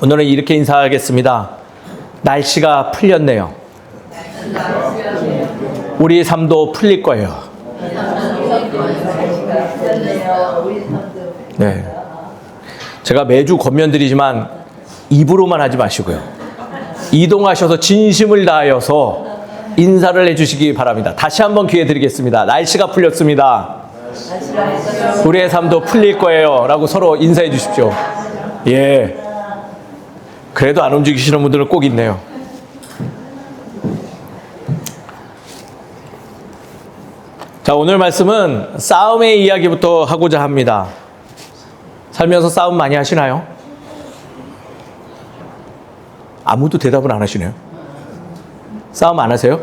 오늘은 이렇게 인사하겠습니다. 날씨가 풀렸네요. 우리 삶도 풀릴 거예요. 네. 제가 매주 권면드리지만 입으로만 하지 마시고요. 이동하셔서 진심을 다하여서 인사를 해주시기 바랍니다. 다시 한번 기회 드리겠습니다. 날씨가 풀렸습니다. 우리의 삶도 풀릴 거예요. 라고 서로 인사해 주십시오. 예. 그래도 안 움직이시는 분들은 꼭 있네요. 자, 오늘 말씀은 싸움의 이야기부터 하고자 합니다. 살면서 싸움 많이 하시나요? 아무도 대답을 안 하시네요. 싸움 안 하세요?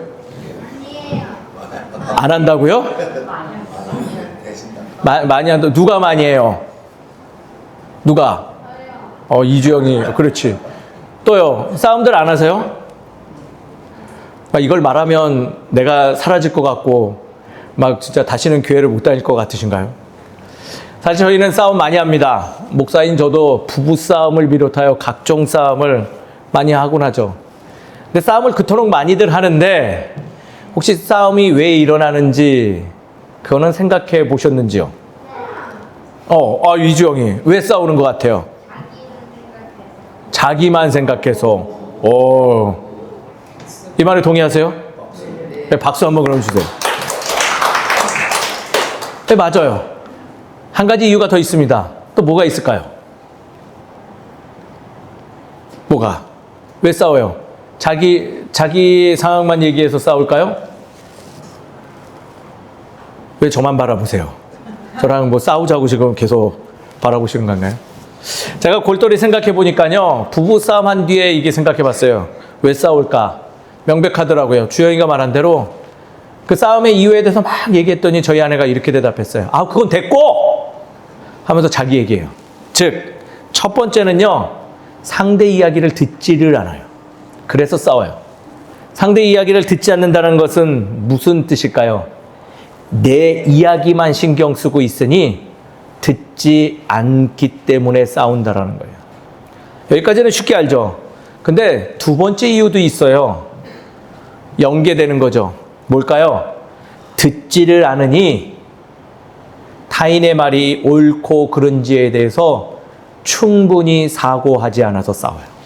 안 한다고요? 많이 한다. 누가 많이 해요? 누가? 이주영이. 그렇지. 또요. 싸움들 안 하세요? 이걸 말하면 내가 사라질 것 같고 막 진짜 다시는 교회를 못 다닐 것 같으신가요? 사실 저희는 싸움 많이 합니다. 목사인 저도 부부 싸움을 비롯하여 각종 싸움을 많이 하곤 하죠. 근데 싸움을 그토록 많이들 하는데 혹시 싸움이 왜 일어나는지 그거는 생각해 보셨는지요? 이주영이 왜 싸우는 것 같아요? 자기만 생각해서. 이 말에 동의하세요? 네, 박수 한번 그럼 주세요. 네, 맞아요. 한 가지 이유가 더 있습니다. 또 뭐가 있을까요? 뭐가? 왜 싸워요? 자기 상황만 얘기해서 싸울까요? 왜 저만 바라보세요? 저랑 뭐 싸우자고 지금 계속 바라보시는 건가요? 제가 골똘히 생각해 보니까요, 부부 싸움 한 뒤에 이게 생각해 봤어요. 왜 싸울까? 명백하더라고요. 주영이가 말한 대로 그 싸움의 이유에 대해서 막 얘기했더니 저희 아내가 이렇게 대답했어요. 그건 됐고! 하면서 자기 얘기해요. 즉, 첫 번째는요, 상대 이야기를 듣지를 않아요. 그래서 싸워요. 상대 이야기를 듣지 않는다는 것은 무슨 뜻일까요? 내 이야기만 신경 쓰고 있으니 듣지 않기 때문에 싸운다라는 거예요. 여기까지는 쉽게 알죠. 근데 두 번째 이유도 있어요. 연계되는 거죠. 뭘까요? 듣지를 않으니 타인의 말이 옳고 그른지에 대해서 충분히 사고하지 않아서 싸워요.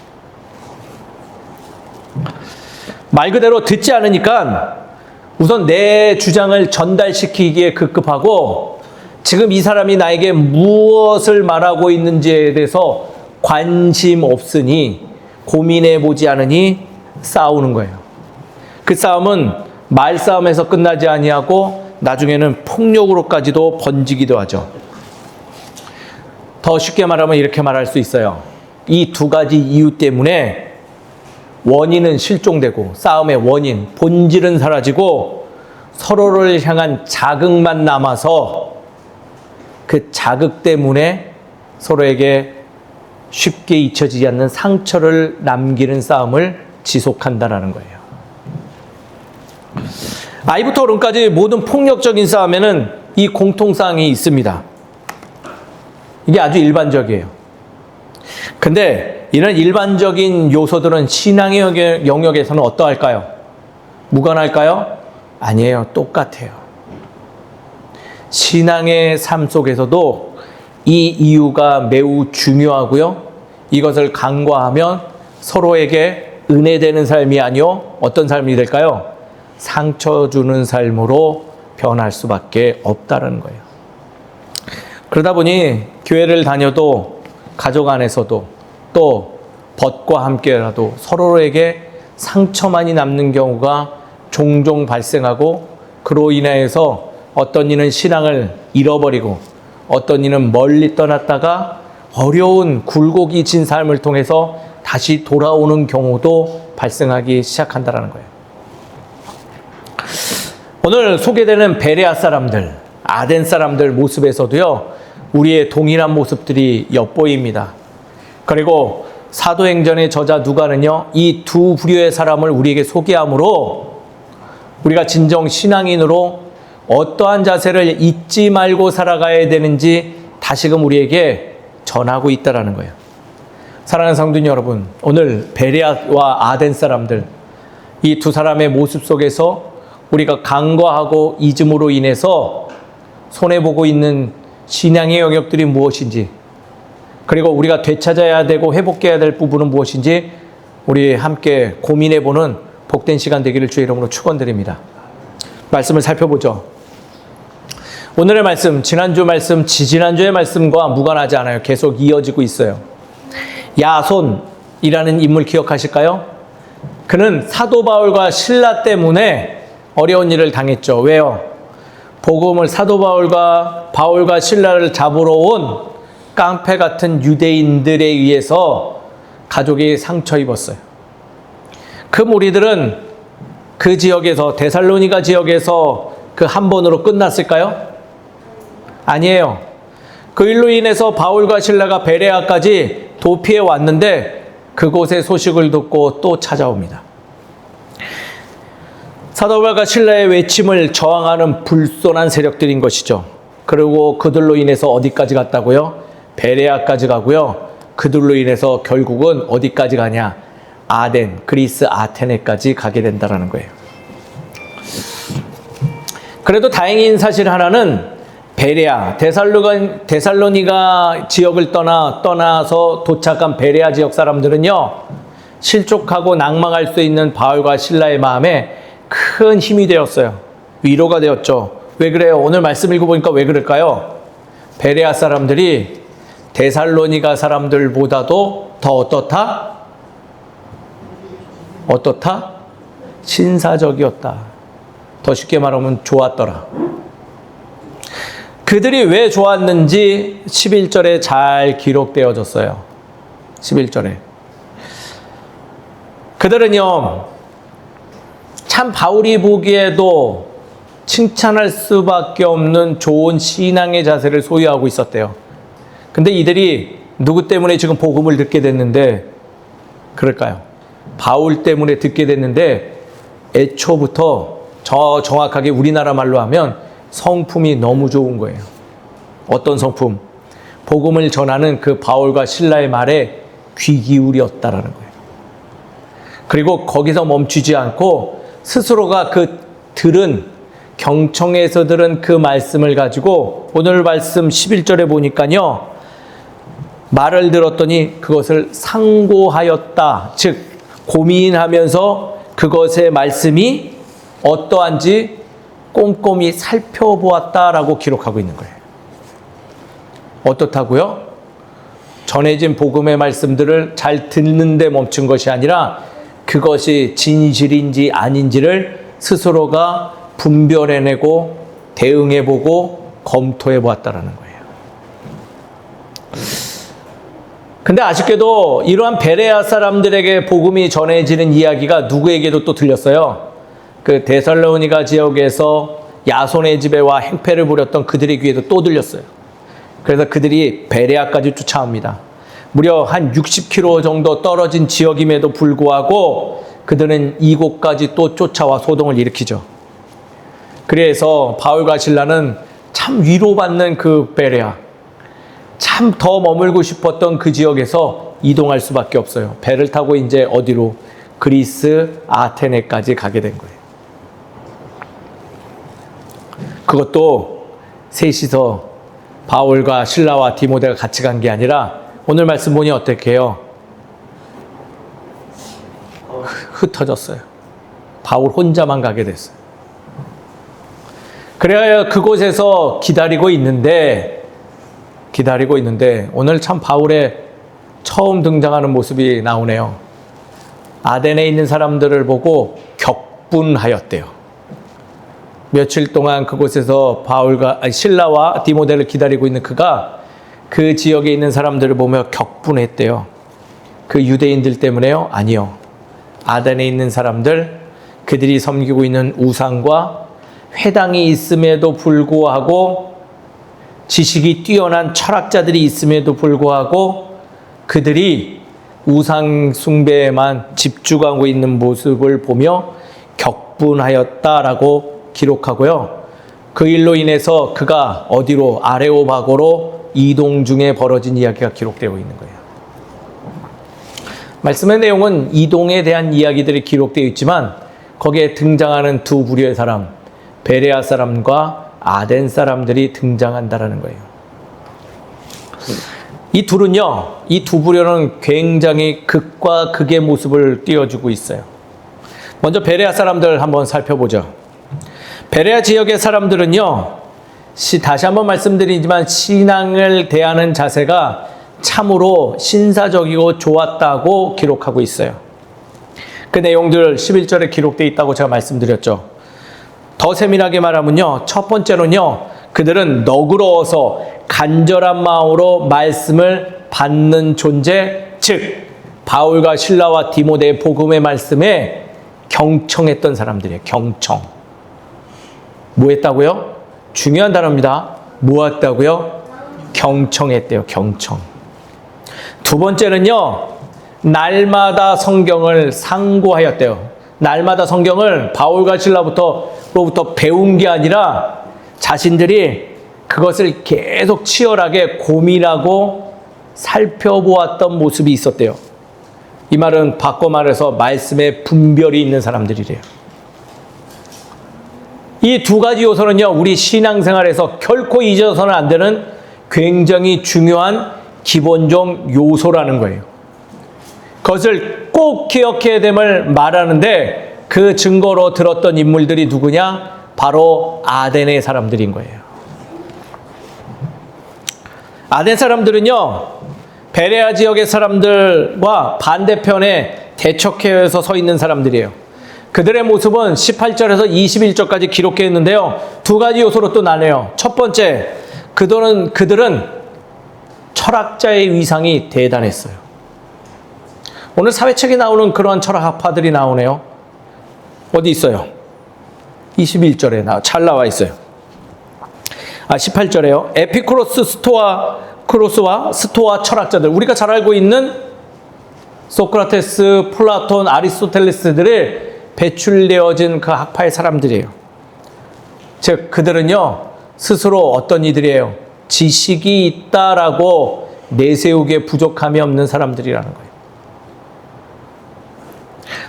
말 그대로 듣지 않으니까 우선 내 주장을 전달시키기에 급급하고 지금 이 사람이 나에게 무엇을 말하고 있는지에 대해서 관심 없으니 고민해 보지 않으니 싸우는 거예요. 그 싸움은 말싸움에서 끝나지 아니하고 나중에는 폭력으로까지도 번지기도 하죠. 더 쉽게 말하면 이렇게 말할 수 있어요. 이 두 가지 이유 때문에 원인은 실종되고 싸움의 원인, 본질은 사라지고 서로를 향한 자극만 남아서 그 자극 때문에 서로에게 쉽게 잊혀지지 않는 상처를 남기는 싸움을 지속한다라는 거예요. I부터 어른까지 모든 폭력적인 싸움에는 이 공통사항이 있습니다. 이게 아주 일반적이에요. 근데 이런 일반적인 요소들은 신앙의 영역에서는 어떠할까요? 무관할까요? 아니에요. 똑같아요. 신앙의 삶 속에서도 이 이유가 매우 중요하고요. 이것을 간과하면 서로에게 은혜되는 삶이 아니요. 어떤 삶이 될까요? 상처 주는 삶으로 변할 수밖에 없다는 거예요. 그러다 보니 교회를 다녀도 가족 안에서도 또 벗과 함께라도 서로에게 상처만이 남는 경우가 종종 발생하고 그로 인해서 어떤 이는 신앙을 잃어버리고 어떤 이는 멀리 떠났다가 어려운 굴곡이 진 삶을 통해서 다시 돌아오는 경우도 발생하기 시작한다는 거예요. 오늘 소개되는 베레아 사람들, 아덴 사람들 모습에서도요, 우리의 동일한 모습들이 엿보입니다. 그리고 사도행전의 저자 누가는요, 이 두 부류의 사람을 우리에게 소개하므로 우리가 진정 신앙인으로 어떠한 자세를 잊지 말고 살아가야 되는지 다시금 우리에게 전하고 있다라는 거예요. 사랑하는 성도 여러분, 오늘 베레아와 아덴 사람들, 이 두 사람의 모습 속에서 우리가 간과하고 잊음으로 인해서 손해보고 있는 신앙의 영역들이 무엇인지, 그리고 우리가 되찾아야 되고 회복해야 될 부분은 무엇인지 우리 함께 고민해보는 복된 시간 되기를 주의 이름으로 축원드립니다. 말씀을 살펴보죠. 오늘의 말씀, 지난주 말씀, 지지난주의 말씀과 무관하지 않아요. 계속 이어지고 있어요. 야손이라는 인물 기억하실까요? 그는 사도 바울과 신라 때문에 어려운 일을 당했죠. 왜요? 복음을 사도 바울과 신라를 잡으러 온 깡패 같은 유대인들에 의해서 가족이 상처 입었어요. 그 무리들은 그 지역에서, 데살로니가 지역에서 그 한 번으로 끝났을까요? 아니에요. 그 일로 인해서 바울과 신라가 베레아까지 도피해 왔는데 그곳의 소식을 듣고 또 찾아옵니다. 사도 바울과 신라의 외침을 저항하는 불손한 세력들인 것이죠. 그리고 그들로 인해서 어디까지 갔다고요? 베레아까지 가고요. 그들로 인해서 결국은 어디까지 가냐? 아덴, 그리스 아테네까지 가게 된다는 거예요. 그래도 다행인 사실 하나는 베레아, 데살로니가 지역을 떠나서 도착한 베레아 지역 사람들은요, 실족하고 낭망할 수 있는 바울과 신라의 마음에 큰 힘이 되었어요. 위로가 되었죠. 왜 그래요? 오늘 말씀 읽어보니까 왜 그럴까요? 베레아 사람들이 데살로니가 사람들보다도 더 어떻다? 신사적이었다. 더 쉽게 말하면 좋았더라. 그들이 왜 좋았는지 11절에 잘 기록되어졌어요. 11절에. 그들은요, 참 바울이 보기에도 칭찬할 수밖에 없는 좋은 신앙의 자세를 소유하고 있었대요. 근데 이들이 누구 때문에 지금 복음을 듣게 됐는데 그럴까요? 바울 때문에 듣게 됐는데 애초부터 정확하게 우리나라 말로 하면 성품이 너무 좋은 거예요. 어떤 성품? 복음을 전하는 그 바울과 신라의 말에 귀 기울였다라는 거예요. 그리고 거기서 멈추지 않고 스스로가 경청에서 들은 그 말씀을 가지고 오늘 말씀 11절에 보니까요, 말을 들었더니 그것을 상고하였다. 즉, 고민하면서 그것의 말씀이 어떠한지 꼼꼼히 살펴보았다라고 기록하고 있는 거예요. 어떻다고요? 전해진 복음의 말씀들을 잘 듣는 데 멈춘 것이 아니라 그것이 진실인지 아닌지를 스스로가 분별해내고 대응해보고 검토해보았다라는 거예요. 근데 아쉽게도 이러한 베레아 사람들에게 복음이 전해지는 이야기가 누구에게도 또 들렸어요. 그 데살로니가 지역에서 야손의 집에 와 행패를 부렸던 그들의 귀에도 또 들렸어요. 그래서 그들이 베레아까지 쫓아옵니다. 무려 한 60km 정도 떨어진 지역임에도 불구하고 그들은 이곳까지 또 쫓아와 소동을 일으키죠. 그래서 바울과 신라는 참 위로받는 그 베레아, 참 더 머물고 싶었던 그 지역에서 이동할 수밖에 없어요. 배를 타고 이제 어디로? 그리스 아테네까지 가게 된 거예요. 그것도 셋이서 바울과 신라와 디모데가 같이 간 게 아니라 오늘 말씀 보니 어떻게 해요? 흩어졌어요. 바울 혼자만 가게 됐어요. 그래야 그곳에서 기다리고 있는데 오늘 참 바울의 처음 등장하는 모습이 나오네요. 아덴에 있는 사람들을 보고 격분하였대요. 며칠 동안 그곳에서 신라와 디모데를 기다리고 있는 그가 그 지역에 있는 사람들을 보며 격분했대요. 그 유대인들 때문에요? 아니요. 아덴에 있는 사람들, 그들이 섬기고 있는 우상과 회당이 있음에도 불구하고, 지식이 뛰어난 철학자들이 있음에도 불구하고 그들이 우상 숭배에만 집중하고 있는 모습을 보며 격분하였다라고 기록하고요. 그 일로 인해서 그가 어디로? 아레오바고로 이동 중에 벌어진 이야기가 기록되어 있는 거예요. 말씀의 내용은 이동에 대한 이야기들이 기록되어 있지만 거기에 등장하는 두 부류의 사람, 베레아 사람과 아덴 사람들이 등장한다라는 거예요. 이 둘은요, 이 두 부류는 굉장히 극과 극의 모습을 띄워주고 있어요. 먼저 베레아 사람들 한번 살펴보죠. 베레아 지역의 사람들은요, 다시 한번 말씀드리지만 신앙을 대하는 자세가 참으로 신사적이고 좋았다고 기록하고 있어요. 그 내용들 11절에 기록되어 있다고 제가 말씀드렸죠. 더 세밀하게 말하면요, 첫 번째로는요, 그들은 너그러워서 간절한 마음으로 말씀을 받는 존재, 즉 바울과 실라와 디모데의 복음의 말씀에 경청했던 사람들이에요. 경청. 뭐 했다고요? 중요한 단어입니다. 뭐 했다고요? 경청했대요. 경청. 두 번째는요, 날마다 성경을 상고하였대요. 날마다 성경을 바울과 실라로부터 배운 게 아니라 자신들이 그것을 계속 치열하게 고민하고 살펴보았던 모습이 있었대요. 이 말은 바꿔 말해서 말씀에 분별이 있는 사람들이래요. 이 두 가지 요소는요, 우리 신앙생활에서 결코 잊어서는 안 되는 굉장히 중요한 기본적 요소라는 거예요. 그것을 꼭 기억해야 됨을 말하는데 그 증거로 들었던 인물들이 누구냐? 바로 아덴의 사람들인 거예요. 아덴 사람들은요, 베레아 지역의 사람들과 반대편에 대척해서 서 있는 사람들이에요. 그들의 모습은 18절에서 21절까지 기록해 있는데요, 두 가지 요소로 또 나뉘어요. 첫 번째, 그들은 철학자의 위상이 대단했어요. 오늘 사회책에 나오는 그러한 철학파들이 나오네요. 어디 있어요? 21절에 잘 나와 있어요. 18절에요. 에피쿠로스, 크로스와 스토아 철학자들, 우리가 잘 알고 있는 소크라테스, 플라톤, 아리스토텔레스들이 배출되어진 그 학파의 사람들이에요. 즉 그들은요, 스스로 어떤 이들이에요? 지식이 있다라고 내세우기에 부족함이 없는 사람들이라는 거예요.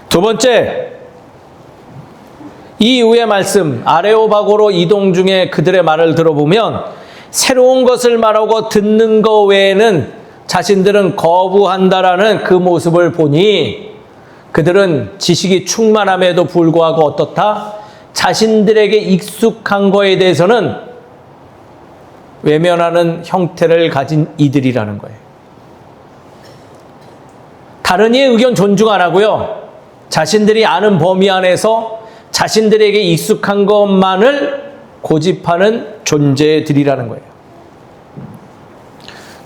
두 번째, 이 이후의 말씀, 아레오바고로 이동 중에 그들의 말을 들어보면 새로운 것을 말하고 듣는 것 외에는 자신들은 거부한다라는 그 모습을 보니 그들은 지식이 충만함에도 불구하고 어떻다? 자신들에게 익숙한 거에 대해서는 외면하는 형태를 가진 이들이라는 거예요. 다른 이의 의견 존중 안 하고요, 자신들이 아는 범위 안에서 자신들에게 익숙한 것만을 고집하는 존재들이라는 거예요.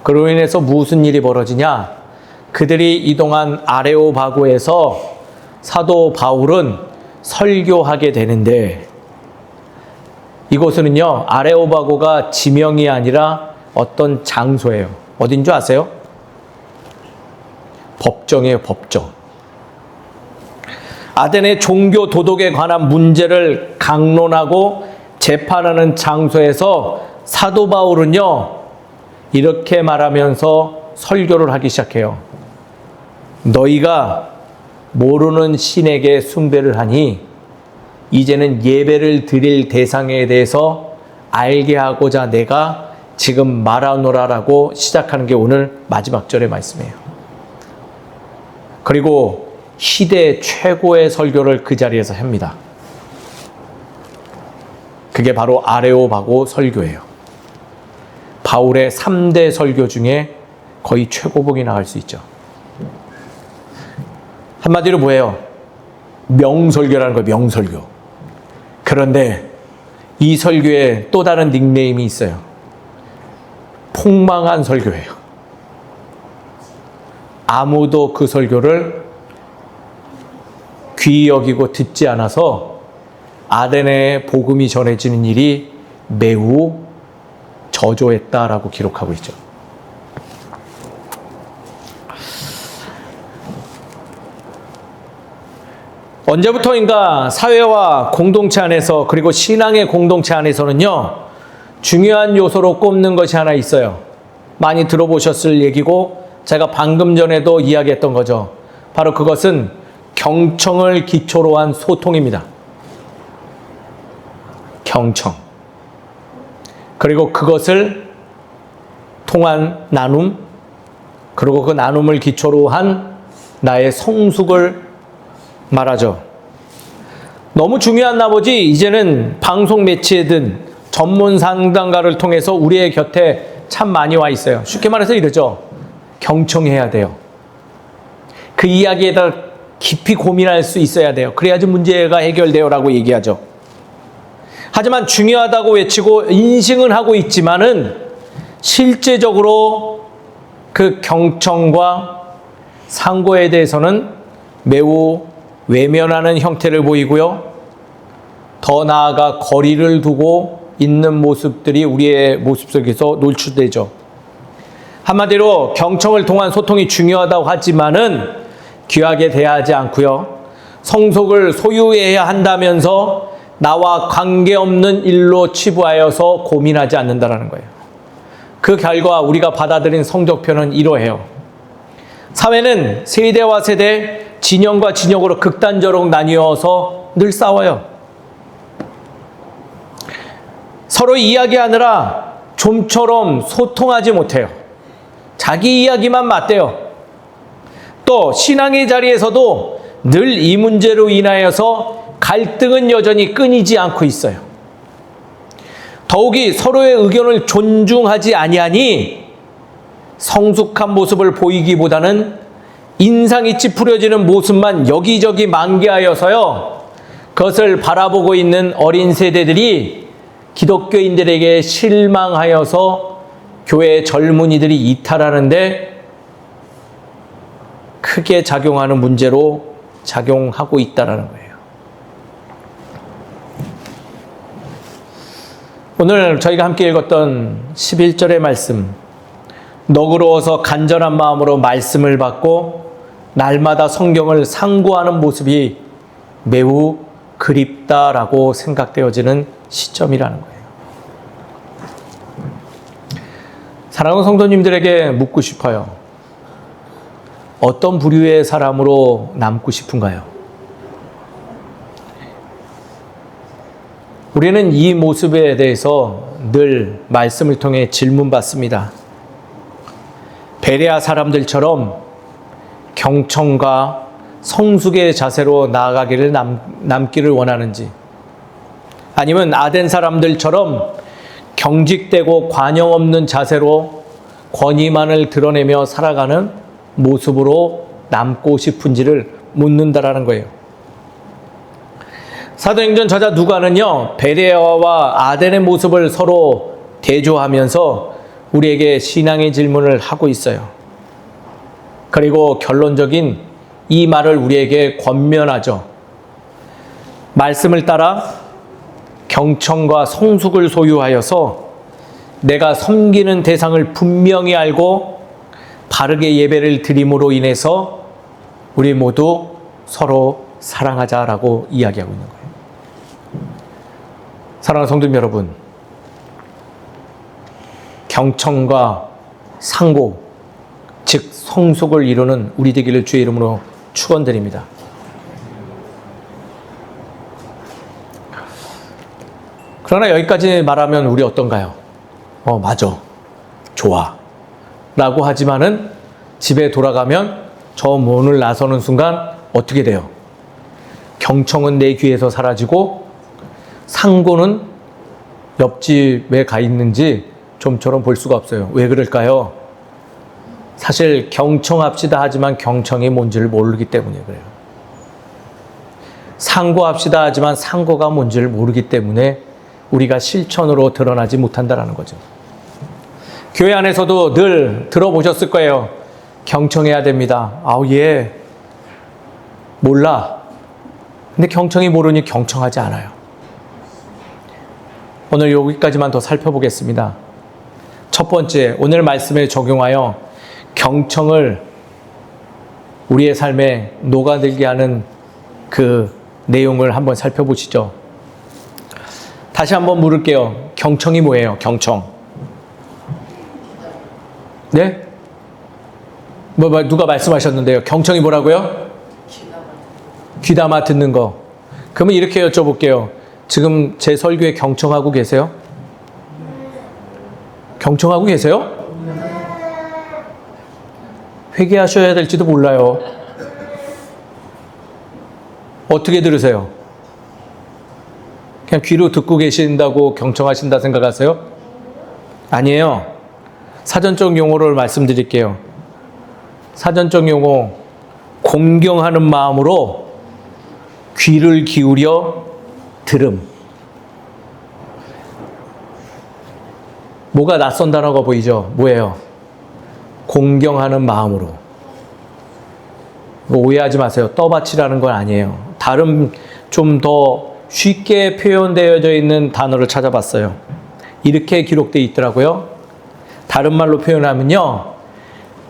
그로 인해서 무슨 일이 벌어지냐? 그들이 이동한 아레오바고에서 사도 바울은 설교하게 되는데, 이곳은요, 아레오바고가 지명이 아니라 어떤 장소예요. 어딘 줄 아세요? 법정이에요, 법정. 아덴의 종교 도덕에 관한 문제를 강론하고 재판하는 장소에서 사도 바울은요, 이렇게 말하면서 설교를 하기 시작해요. 너희가 모르는 신에게 숭배를 하니 이제는 예배를 드릴 대상에 대해서 알게 하고자 내가 지금 말하노라라고 시작하는 게 오늘 마지막 절의 말씀이에요. 그리고 시대 최고의 설교를 그 자리에서 합니다. 그게 바로 아레오바고 설교예요. 바울의 3대 설교 중에 거의 최고봉이 나갈 수 있죠. 한마디로 뭐예요? 명설교라는 거예요, 명설교. 그런데 이 설교에 또 다른 닉네임이 있어요. 폭망한 설교예요. 아무도 그 설교를 귀히 여기고 듣지 않아서 아덴의 복음이 전해지는 일이 매우 저조했다라고 기록하고 있죠. 언제부터인가 사회와 공동체 안에서, 그리고 신앙의 공동체 안에서는요, 중요한 요소로 꼽는 것이 하나 있어요. 많이 들어보셨을 얘기고 제가 방금 전에도 이야기했던 거죠. 바로 그것은 경청을 기초로 한 소통입니다. 경청. 그리고 그것을 통한 나눔, 그리고 그 나눔을 기초로 한 나의 성숙을 말하죠. 너무 중요한 나머지 이제는 방송 매체든 전문 상담가를 통해서 우리의 곁에 참 많이 와 있어요. 쉽게 말해서 이러죠. 경청해야 돼요. 그 이야기에다 깊이 고민할 수 있어야 돼요. 그래야지 문제가 해결돼요 라고 얘기하죠. 하지만 중요하다고 외치고 인식은 하고 있지만은 실제적으로 그 경청과 상고에 대해서는 매우 외면하는 형태를 보이고요. 더 나아가 거리를 두고 있는 모습들이 우리의 모습 속에서 노출되죠. 한마디로 경청을 통한 소통이 중요하다고 하지만은 귀하게 대하지 않고요. 성속을 소유해야 한다면서 나와 관계없는 일로 치부하여서 고민하지 않는다는 거예요. 그 결과 우리가 받아들인 성적표는 이러해요. 사회는 세대와 세대, 진영과 진영으로 극단적으로 나뉘어서 늘 싸워요. 서로 이야기하느라 좀처럼 소통하지 못해요. 자기 이야기만 맞대요. 또 신앙의 자리에서도 늘 이 문제로 인하여서 갈등은 여전히 끊이지 않고 있어요. 더욱이 서로의 의견을 존중하지 아니하니 성숙한 모습을 보이기보다는 인상이 찌푸려지는 모습만 여기저기 만개하여서요. 그것을 바라보고 있는 어린 세대들이 기독교인들에게 실망하여서 교회 젊은이들이 이탈하는데 크게 작용하는 문제로 작용하고 있다는 거예요. 오늘 저희가 함께 읽었던 11절의 말씀, 너그러워서 간절한 마음으로 말씀을 받고 날마다 성경을 상고하는 모습이 매우 그립다라고 생각되어지는 시점이라는 거예요. 사랑하는 성도님들에게 묻고 싶어요. 어떤 부류의 사람으로 남고 싶은가요? 우리는 이 모습에 대해서 늘 말씀을 통해 질문받습니다. 베레아 사람들처럼 경청과 성숙의 자세로 나아가기를 남기를 원하는지, 아니면 아덴 사람들처럼 경직되고 관용 없는 자세로 권위만을 드러내며 살아가는 모습으로 남고 싶은지를 묻는다라는 거예요. 사도행전 저자 누가는요, 베레아와 아덴의 모습을 서로 대조하면서 우리에게 신앙의 질문을 하고 있어요. 그리고 결론적인 이 말을 우리에게 권면하죠. 말씀을 따라 경청과 성숙을 소유하여서 내가 섬기는 대상을 분명히 알고 바르게 예배를 드림으로 인해서 우리 모두 서로 사랑하자라고 이야기하고 있는 거예요. 사랑하는 성도님 여러분, 경청과 상고, 즉 성숙을 이루는 우리 되기를 주의 이름으로 축원드립니다. 그러나 여기까지 말하면 우리 어떤가요? 맞아, 좋아 라고 하지만은 집에 돌아가면 저 문을 나서는 순간 어떻게 돼요? 경청은 내 귀에서 사라지고 상고는 옆집에 가 있는지 좀처럼 볼 수가 없어요. 왜 그럴까요? 사실 경청합시다 하지만 경청이 뭔지를 모르기 때문에 그래요. 상고합시다 하지만 상고가 뭔지를 모르기 때문에 우리가 실천으로 드러나지 못한다는 거죠. 교회 안에서도 늘 들어보셨을 거예요. 경청해야 됩니다. 얘 몰라. 근데 경청이 모르니 경청하지 않아요. 오늘 여기까지만 더 살펴보겠습니다. 첫 번째, 오늘 말씀에 적용하여 경청을 우리의 삶에 녹아들게 하는 그 내용을 한번 살펴보시죠. 다시 한번 물을게요. 경청이 뭐예요? 경청. 네? 누가 말씀하셨는데요? 경청이 뭐라고요? 귀담아 듣는 거. 그러면 이렇게 여쭤볼게요. 지금 제 설교에 경청하고 계세요? 경청하고 계세요? 회개하셔야 될지도 몰라요. 어떻게 들으세요? 그냥 귀로 듣고 계신다고 경청하신다 생각하세요? 아니에요. 사전적 용어를 말씀드릴게요. 사전적 용어, 공경하는 마음으로 귀를 기울여 들음. 뭐가 낯선 단어가 보이죠? 뭐예요? 공경하는 마음으로. 오해하지 마세요. 떠받치라는 건 아니에요. 다른 좀 더 쉽게 표현되어져 있는 단어를 찾아봤어요. 이렇게 기록되어 있더라고요. 다른 말로 표현하면요.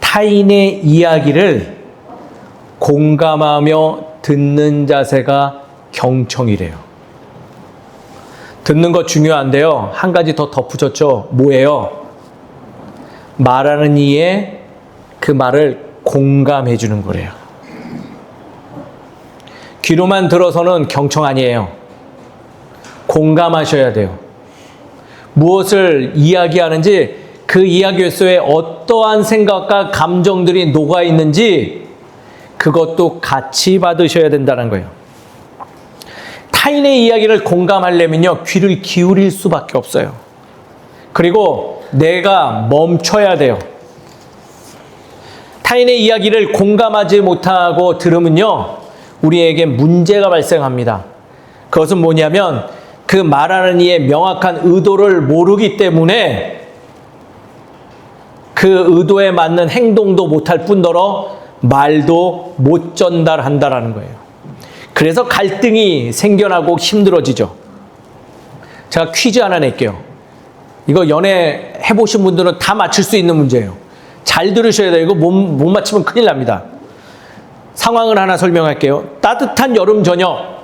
타인의 이야기를 공감하며 듣는 자세가 경청이래요. 듣는 거 중요한데요. 한 가지 더 덧붙였죠. 뭐예요? 말하는 이의 그 말을 공감해 주는 거래요. 귀로만 들어서는 경청 아니에요. 공감하셔야 돼요. 무엇을 이야기하는지 그 이야기 속에 어떠한 생각과 감정들이 녹아 있는지 그것도 같이 받으셔야 된다는 거예요. 타인의 이야기를 공감하려면요, 귀를 기울일 수밖에 없어요. 그리고 내가 멈춰야 돼요. 타인의 이야기를 공감하지 못하고 들으면요, 우리에게 문제가 발생합니다. 그것은 뭐냐면 그 말하는 이의 명확한 의도를 모르기 때문에 그 의도에 맞는 행동도 못할 뿐더러 말도 못 전달한다라는 거예요. 그래서 갈등이 생겨나고 힘들어지죠. 제가 퀴즈 하나 낼게요. 이거 연애 해보신 분들은 다 맞출 수 있는 문제예요. 잘 들으셔야 돼요. 이거 못 맞히면 큰일 납니다. 상황을 하나 설명할게요. 따뜻한 여름 저녁,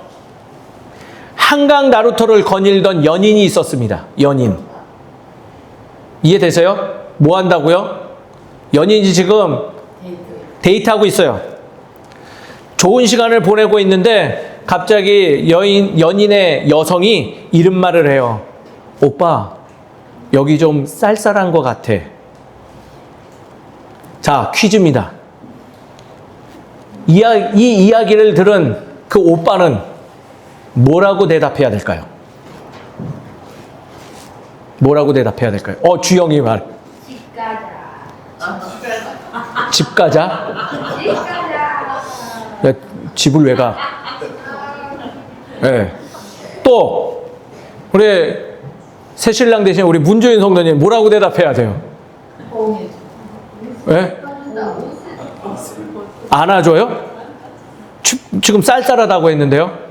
한강 나루터를 거닐던 연인이 있었습니다. 연인. 이해되세요? 뭐 한다고요? 연인이 지금 데이트하고 있어요. 좋은 시간을 보내고 있는데 갑자기 연인의 여성이 이런 말을 해요. 오빠, 여기 좀 쌀쌀한 것 같아. 자, 퀴즈입니다. 이 이야기를 들은 그 오빠는 뭐라고 대답해야 될까요? 뭐라고 대답해야 될까요? 주영이 말. 집 가자. 집 가자? 집 가자. 야, 집을 왜 가? 네. 또 우리 새신랑 대신 우리 문조인 성도님 뭐라고 대답해야 돼요? 네? 안아줘요? 지금 쌀쌀하다고 했는데요?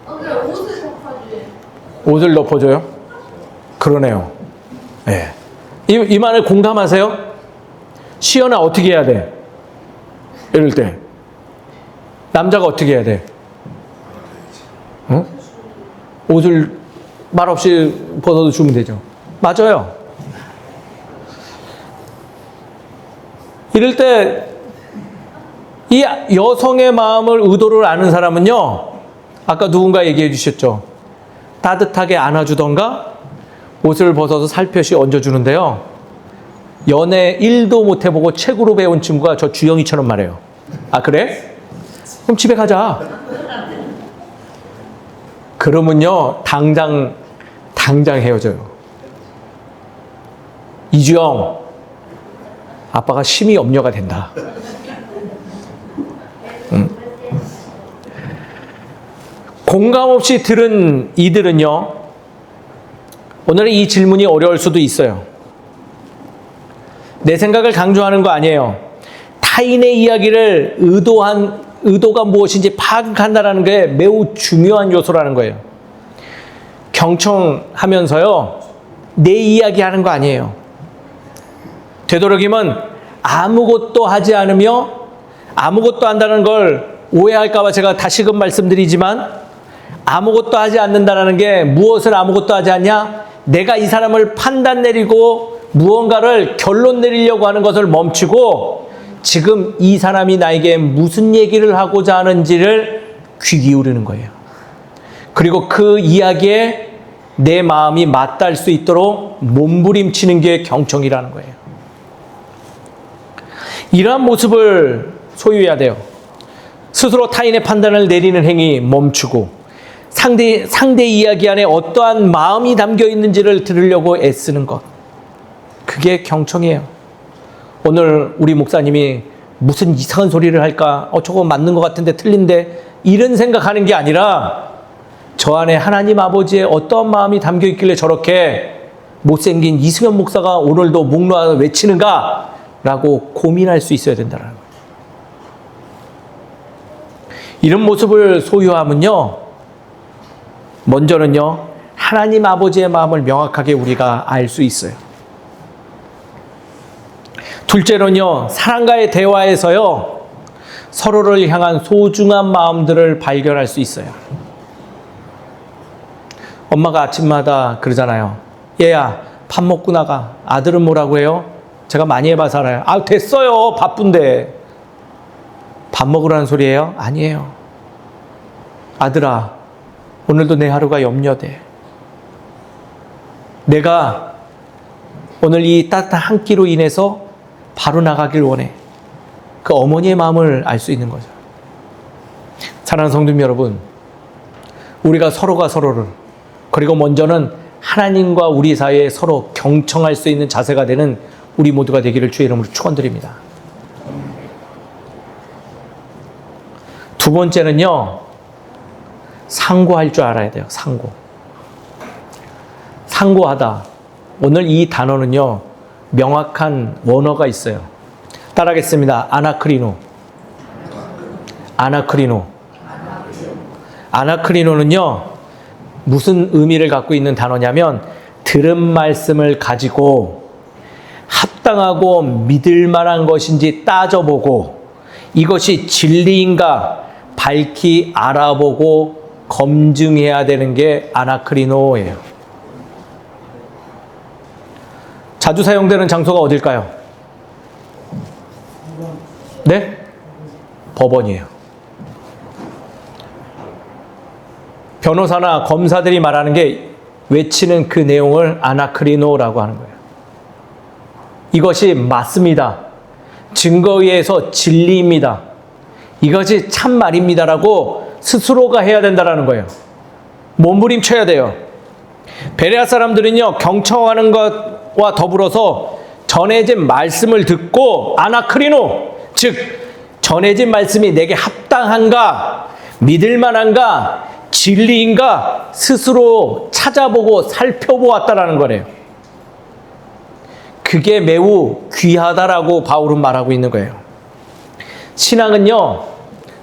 옷을 덮어줘요. 옷을 덮어줘요? 그러네요. 네. 이 말을 공감하세요? 시연아 어떻게 해야 돼? 이럴 때 남자가 어떻게 해야 돼? 어? 옷을 말없이 벗어도 주면 되죠. 맞아요. 이럴 때 이 여성의 마음을 의도를 아는 사람은요, 아까 누군가 얘기해 주셨죠. 따뜻하게 안아주던가 옷을 벗어서 살펴시 얹어주는데요. 연애 1도 못 해보고 책으로 배운 친구가 저 주영이처럼 말해요. 아 그래? 그럼 집에 가자. 그러면요 당장 헤어져요. 이주영, 아빠가 심히 염려가 된다. 공감 없이 들은 이들은요, 오늘은 이 질문이 어려울 수도 있어요. 내 생각을 강조하는 거 아니에요. 타인의 이야기를 의도가 무엇인지 파악한다는 게 매우 중요한 요소라는 거예요. 경청하면서요, 내 이야기 하는 거 아니에요. 되도록이면 아무것도 하지 않으며 아무것도 한다는 걸 오해할까봐 제가 다시금 말씀드리지만, 아무것도 하지 않는다는 게 무엇을 아무것도 하지 않냐? 내가 이 사람을 판단 내리고 무언가를 결론 내리려고 하는 것을 멈추고 지금 이 사람이 나에게 무슨 얘기를 하고자 하는지를 귀 기울이는 거예요. 그리고 그 이야기에 내 마음이 맞닿을 수 있도록 몸부림치는 게 경청이라는 거예요. 이러한 모습을 소유해야 돼요. 스스로 타인의 판단을 내리는 행위 멈추고 상대 이야기 안에 어떠한 마음이 담겨 있는지를 들으려고 애쓰는 것. 그게 경청이에요. 오늘 우리 목사님이 무슨 이상한 소리를 할까? 저거 맞는 것 같은데 틀린데? 이런 생각하는 게 아니라 저 안에 하나님 아버지의 어떠한 마음이 담겨 있길래 저렇게 못생긴 이승현 목사가 오늘도 목 놓아 외치는가? 라고 고민할 수 있어야 된다는 거예요. 이런 모습을 소유하면요, 먼저는요, 하나님 아버지의 마음을 명확하게 우리가 알 수 있어요. 둘째로는요, 사람과의 대화에서요, 서로를 향한 소중한 마음들을 발견할 수 있어요. 엄마가 아침마다 그러잖아요. 얘야, 밥 먹고 나가. 아들은 뭐라고 해요? 제가 많이 해봐서 알아요. 됐어요. 바쁜데. 밥 먹으라는 소리예요? 아니에요. 아들아, 오늘도 내 하루가 염려돼. 내가 오늘 이 따뜻한 한 끼로 인해서 바로 나가길 원해. 그 어머니의 마음을 알 수 있는 거죠. 사랑하는 성도님 여러분, 우리가 서로가 서로를, 그리고 먼저는 하나님과 우리 사이에 서로 경청할 수 있는 자세가 되는 우리 모두가 되기를 주의 이름으로 축원드립니다. 두 번째는요, 상고할 줄 알아야 돼요. 상고하다. 오늘 이 단어는요, 명확한 원어가 있어요. 따라하겠습니다. 아나크리노는요, 무슨 의미를 갖고 있는 단어냐면, 들은 말씀을 가지고 합당하고 믿을 만한 것인지 따져보고 이것이 진리인가 밝히 알아보고 검증해야 되는 게 아나크리노예요. 자주 사용되는 장소가 어딜까요? 네? 법원이에요. 변호사나 검사들이 말하는 게 외치는 그 내용을 아나크리노라고 하는 거예요. 이것이 맞습니다. 증거에 의해서 진리입니다. 이것이 참말입니다라고 스스로가 해야 된다는 거예요. 몸부림쳐야 돼요. 베레아 사람들은요, 경청하는 것과 더불어서 전해진 말씀을 듣고 아나크리노, 즉 전해진 말씀이 내게 합당한가, 믿을 만한가, 진리인가 스스로 찾아보고 살펴보았다라는 거래요. 그게 매우 귀하다라고 바울은 말하고 있는 거예요. 신앙은요,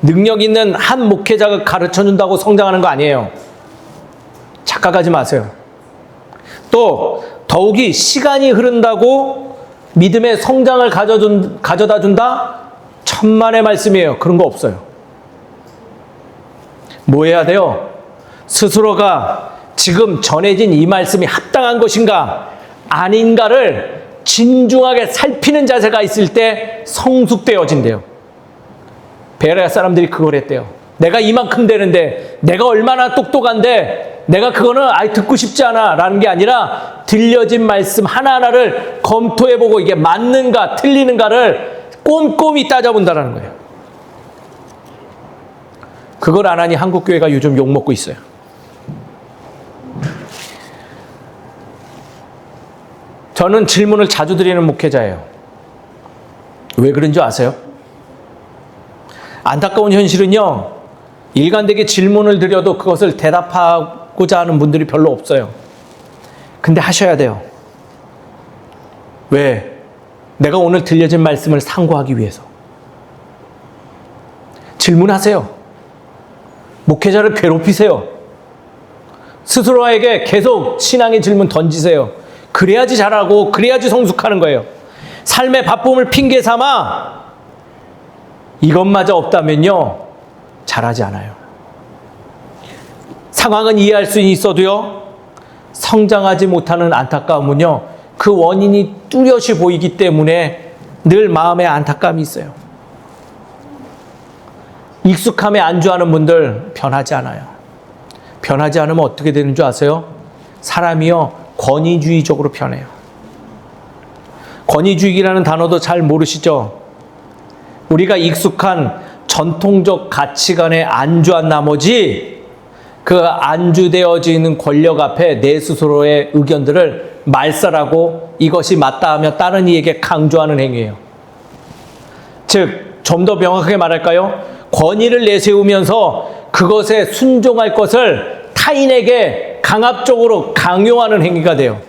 능력 있는 한 목회자가 가르쳐준다고 성장하는 거 아니에요. 착각하지 마세요. 또 더욱이 시간이 흐른다고 믿음의 성장을 가져다 준다? 천만의 말씀이에요. 그런 거 없어요. 뭐 해야 돼요? 스스로가 지금 전해진 이 말씀이 합당한 것인가 아닌가를 진중하게 살피는 자세가 있을 때 성숙되어진대요. 베레아 사람들이 그걸 했대요. 내가 이만큼 되는데, 내가 얼마나 똑똑한데, 내가 그거는 듣고 싶지 않아 라는 게 아니라 들려진 말씀 하나하나를 검토해보고 이게 맞는가 틀리는가를 꼼꼼히 따져본다는 거예요. 그걸 안 하니 한국교회가 요즘 욕먹고 있어요. 저는 질문을 자주 드리는 목회자예요. 왜 그런 줄 아세요? 안타까운 현실은요, 일관되게 질문을 드려도 그것을 대답하고자 하는 분들이 별로 없어요. 근데 하셔야 돼요. 왜? 내가 오늘 들려진 말씀을 상고하기 위해서. 질문하세요. 목회자를 괴롭히세요. 스스로에게 계속 신앙의 질문 던지세요. 그래야지 잘하고 그래야지 성숙하는 거예요. 삶의 바쁨을 핑계 삼아 이것마저 없다면요, 잘하지 않아요. 상황은 이해할 수 있어도요, 성장하지 못하는 안타까움은요, 그 원인이 뚜렷이 보이기 때문에 늘 마음에 안타까움이 있어요. 익숙함에 안주하는 분들 변하지 않아요. 변하지 않으면 어떻게 되는 줄 아세요? 사람이요, 권위주의적으로 변해요. 권위주의라는 단어도 잘 모르시죠? 우리가 익숙한 전통적 가치관에 안주한 나머지 그 안주되어지는 권력 앞에 내 스스로의 의견들을 말살하고 이것이 맞다 하며 다른 이에게 강조하는 행위예요. 즉, 좀 더 명확하게 말할까요? 권위를 내세우면서 그것에 순종할 것을 타인에게 강압적으로 강요하는 행위가 돼요.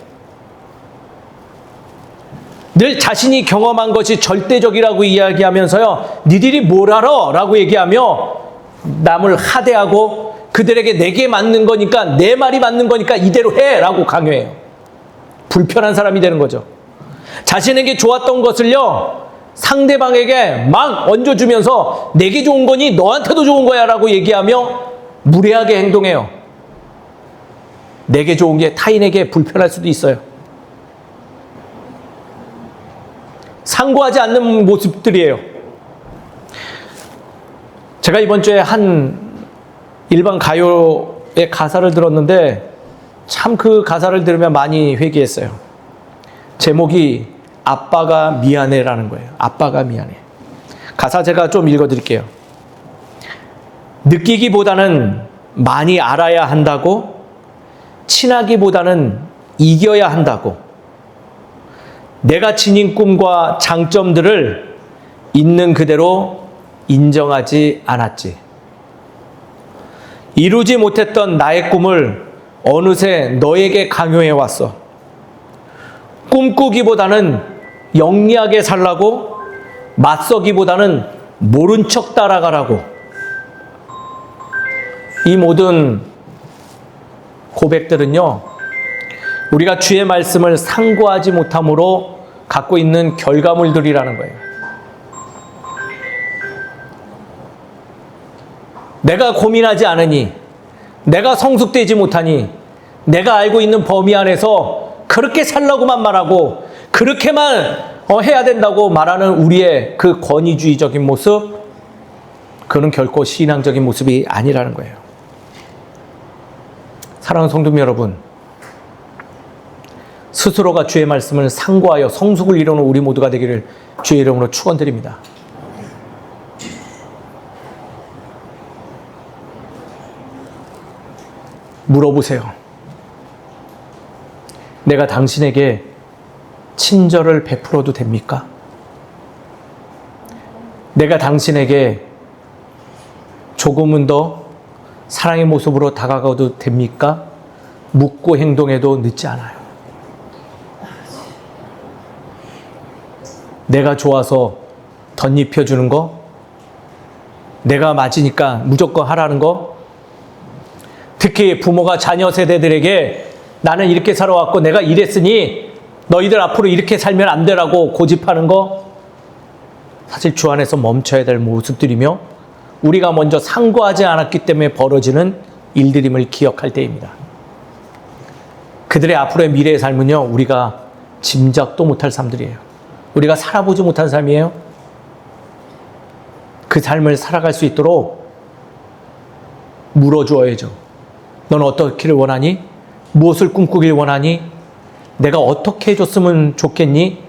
늘 자신이 경험한 것이 절대적이라고 이야기하면서요, 니들이 뭘 알아? 라고 얘기하며 남을 하대하고 그들에게 내게 맞는 거니까, 내 말이 맞는 거니까 이대로 해! 라고 강요해요. 불편한 사람이 되는 거죠. 자신에게 좋았던 것을요, 상대방에게 막 얹어주면서 내게 좋은 거니 너한테도 좋은 거야 라고 얘기하며 무례하게 행동해요. 내게 좋은 게 타인에게 불편할 수도 있어요. 상고하지 않는 모습들이에요. 제가 이번 주에 한 일반 가요의 가사를 들었는데 참 그 가사를 들으면 많이 회개했어요. 제목이 아빠가 미안해라는 거예요. 아빠가 미안해. 가사 제가 좀 읽어드릴게요. 느끼기보다는 많이 알아야 한다고, 친하기보다는 이겨야 한다고, 내가 지닌 꿈과 장점들을 있는 그대로 인정하지 않았지. 이루지 못했던 나의 꿈을 어느새 너에게 강요해 왔어. 꿈꾸기보다는 영리하게 살라고, 맞서기보다는 모른 척 따라가라고. 이 모든 고백들은요, 우리가 주의 말씀을 상고하지 못함으로 갖고 있는 결과물들이라는 거예요. 내가 고민하지 않으니, 내가 성숙되지 못하니, 내가 알고 있는 범위 안에서 그렇게 살라고만 말하고 그렇게만 해야 된다고 말하는 우리의 그 권위주의적인 모습, 그는 결코 신앙적인 모습이 아니라는 거예요. 사랑하는 성도님 여러분, 스스로가 주의 말씀을 상고하여 성숙을 이루는 우리 모두가 되기를 주의 이름으로 축원드립니다. 물어보세요. 내가 당신에게 친절을 베풀어도 됩니까? 내가 당신에게 조금은 더 사랑의 모습으로 다가가도 됩니까? 묻고 행동해도 늦지 않아요. 내가 좋아서 덧입혀주는 거, 내가 맞으니까 무조건 하라는 거, 특히 부모가 자녀 세대들에게 나는 이렇게 살아왔고 내가 이랬으니 너희들 앞으로 이렇게 살면 안 되라고 고집하는 거, 사실 주 안에서 멈춰야 될 모습들이며 우리가 먼저 상고하지 않았기 때문에 벌어지는 일들임을 기억할 때입니다. 그들의 앞으로의 미래의 삶은요, 우리가 짐작도 못할 삶들이에요. 우리가 살아보지 못한 삶이에요. 그 삶을 살아갈 수 있도록 물어주어야죠. 너는 어떻기를 원하니? 무엇을 꿈꾸길 원하니? 내가 어떻게 해줬으면 좋겠니?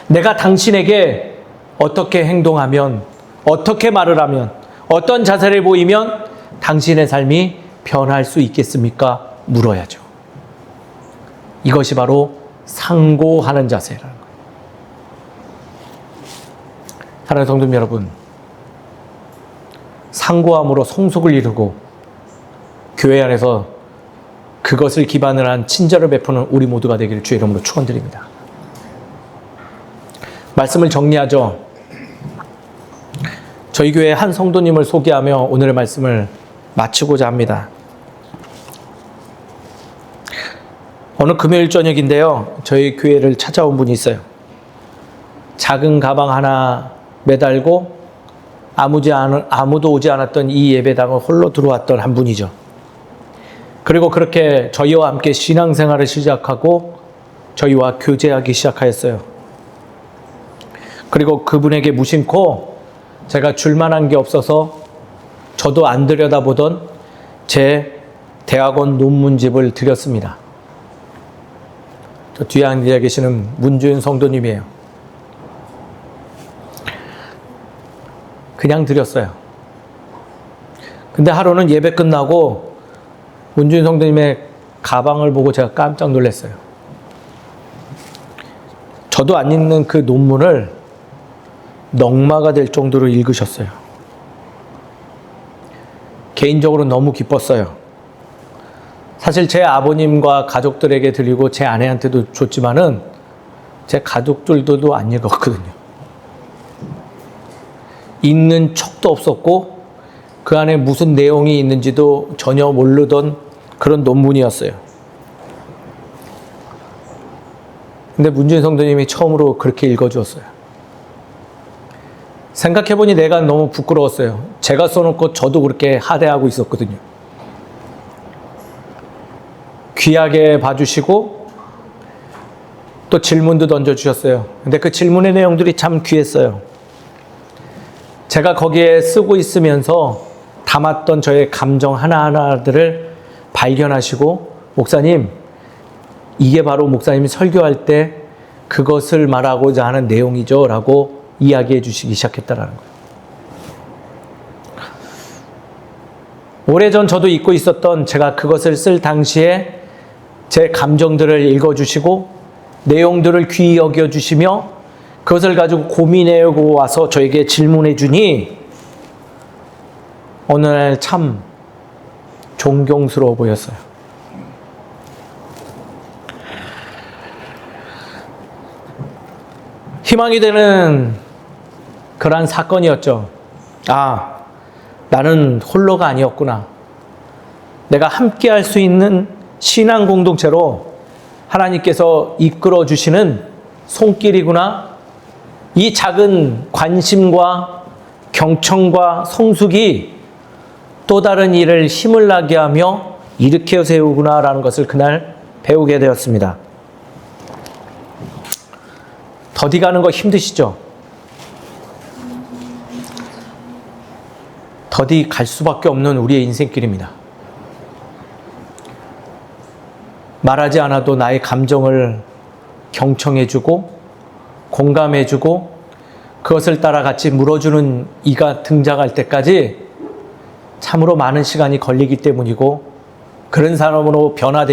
내가 당신에게 어떻게 행동하면, 어떻게 말을 하면, 어떤 자세를 보이면 당신의 삶이 변할 수 있겠습니까? 물어야죠. 이것이 바로 상고하는 자세라는 거예요. 사랑하는 성도님 여러분, 상고함으로 성숙을 이루고 교회 안에서 그것을 기반으로 한 친절을 베푸는 우리 모두가 되기를 주의 이름으로 축원드립니다. 말씀을 정리하죠. 저희 교회 한 성도님을 소개하며 오늘의 말씀을 마치고자 합니다. 어느 금요일 저녁인데요, 저희 교회를 찾아온 분이 있어요. 작은 가방 하나 매달고 아무도 오지 않았던 이 예배당을 홀로 들어왔던 한 분이죠. 그리고 그렇게 저희와 함께 신앙생활을 시작하고 저희와 교제하기 시작하였어요. 그리고 그분에게 무심코 제가 줄만한 게 없어서 저도 안 들여다보던 제 대학원 논문집을 드렸습니다. 저 뒤에 앉아 계시는 문주윤 성도님이에요. 그냥 드렸어요. 근데 하루는 예배 끝나고 문주윤 성도님의 가방을 보고 제가 깜짝 놀랐어요. 저도 안 읽는 그 논문을 넉마가 될 정도로 읽으셨어요. 개인적으로 너무 기뻤어요. 사실 제 아버님과 가족들에게 드리고 제 아내한테도 줬지만은 제 가족들도 안 읽었거든요. 읽는 척도 없었고 그 안에 무슨 내용이 있는지도 전혀 모르던 그런 논문이었어요. 근데 문주인 성도님이 처음으로 그렇게 읽어주었어요. 생각해보니 내가 너무 부끄러웠어요. 제가 써놓고 저도 그렇게 하대하고 있었거든요. 귀하게 봐주시고 또 질문도 던져주셨어요. 근데 그 질문의 내용들이 참 귀했어요. 제가 거기에 쓰고 있으면서 담았던 저의 감정 하나하나들을 발견하시고 목사님, 이게 바로 목사님이 설교할 때 그것을 말하고자 하는 내용이죠 라고 이야기해 주시기 시작했다라는 거예요. 오래전 저도 잊고 있었던 제가 그것을 쓸 당시에 제 감정들을 읽어주시고 내용들을 귀히 여겨주시며 그것을 가지고 고민해오고 와서 저에게 질문해 주니 어느 날 참 존경스러워 보였어요. 희망이 되는 그러한 사건이었죠. 아, 나는 홀로가 아니었구나. 내가 함께 할 수 있는 신앙 공동체로 하나님께서 이끌어 주시는 손길이구나. 이 작은 관심과 경청과 성숙이 또 다른 일을 힘을 나게 하며 일으켜 세우구나라는 것을 그날 배우게 되었습니다. 더디 가는 거 힘드시죠? 더디 갈 수밖에 없는 우리의 인생길입니다. 말하지 않아도 나의 감정을 경청해주고 공감해주고 그것을 따라 같이 물어주는 이가 등장할 때까지 참으로 많은 시간이 걸리기 때문이고 그런 사람으로 변할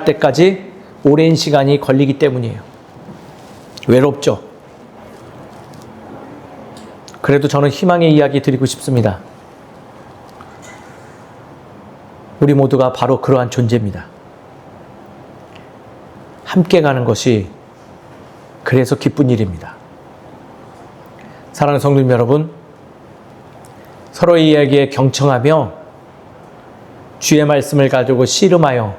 때까지 오랜 시간이 걸리기 때문이에요. 외롭죠. 그래도 저는 희망의 이야기 드리고 싶습니다. 우리 모두가 바로 그러한 존재입니다. 함께 가는 것이 그래서 기쁜 일입니다. 사랑하는 성도님 여러분, 서로의 이야기에 경청하며 주의 말씀을 가지고 씨름하여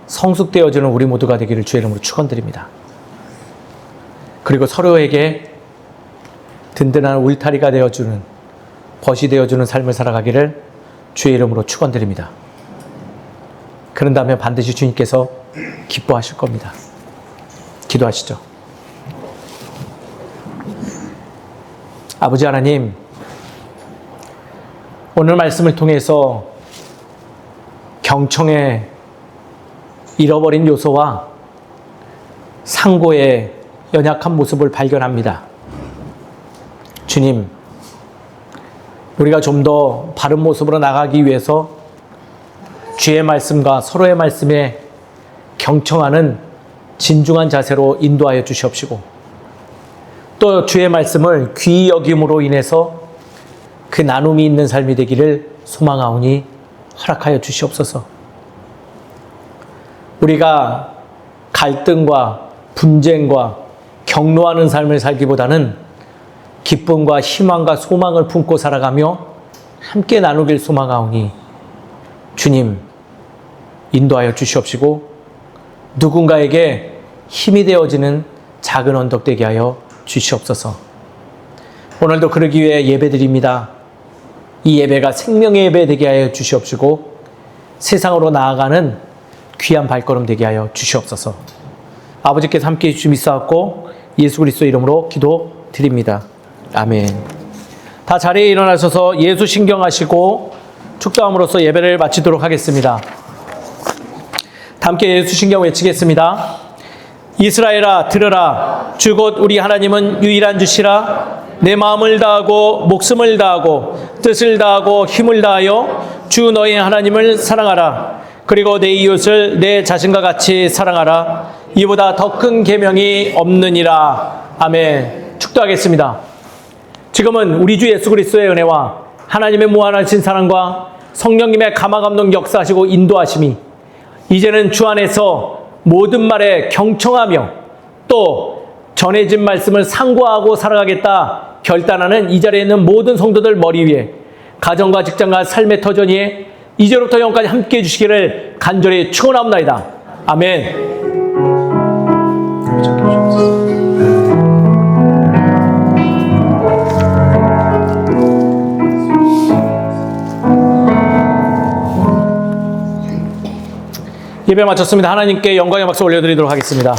성숙되어지는 우리 모두가 되기를 주의 이름으로 축원드립니다. 그리고 서로에게 든든한 울타리가 되어주는, 벗이 되어주는 삶을 살아가기를 주의 이름으로 축원드립니다. 그런다면 반드시 주님께서 기뻐하실 겁니다. 기도하시죠. 아버지 하나님, 오늘 말씀을 통해서 경청의 잃어버린 요소와 상고의 연약한 모습을 발견합니다. 주님, 우리가 좀 더 바른 모습으로 나가기 위해서 주의 말씀과 서로의 말씀에 경청하는 진중한 자세로 인도하여 주시옵시고 또 주의 말씀을 귀히 여김으로 인해서 그 나눔이 있는 삶이 되기를 소망하오니 허락하여 주시옵소서. 우리가 갈등과 분쟁과 격노하는 삶을 살기보다는 기쁨과 희망과 소망을 품고 살아가며 함께 나누길 소망하오니 주님 인도하여 주시옵시고 누군가에게 힘이 되어지는 작은 언덕 되게 하여 주시옵소서. 오늘도 그러기 위해 예배드립니다. 이 예배가 생명의 예배 되게 하여 주시옵시고 세상으로 나아가는 귀한 발걸음 되게 하여 주시옵소서. 아버지께서 함께해 주심이 있사옵고 예수 그리스도 이름으로 기도드립니다. 아멘. 다 자리에 일어나셔서 예수 신경하시고 축도함으로써 예배를 마치도록 하겠습니다. 다 함께 예수 신경 외치겠습니다. 이스라엘아 들으라. 주 곧 우리 하나님은 유일한 주시라. 내 마음을 다하고 목숨을 다하고 뜻을 다하고 힘을 다하여 주 너희 하나님을 사랑하라. 그리고 내 이웃을 내 자신과 같이 사랑하라. 이보다 더 큰 계명이 없느니라. 아멘. 축도하겠습니다. 지금은 우리 주 예수 그리스도의 은혜와 하나님의 무한하신 사랑과 성령님의 감화감동 역사하시고 인도하심이 이제는 주 안에서 모든 말에 경청하며 또 전해진 말씀을 상고하고 살아가겠다 결단하는 이 자리에 있는 모든 성도들 머리 위에 가정과 직장과 삶의 터전 위에 이제로부터 영까지 함께해 주시기를 간절히 축원합니다. 아멘. 예배 마쳤습니다. 하나님께 영광의 박수 올려드리도록 하겠습니다.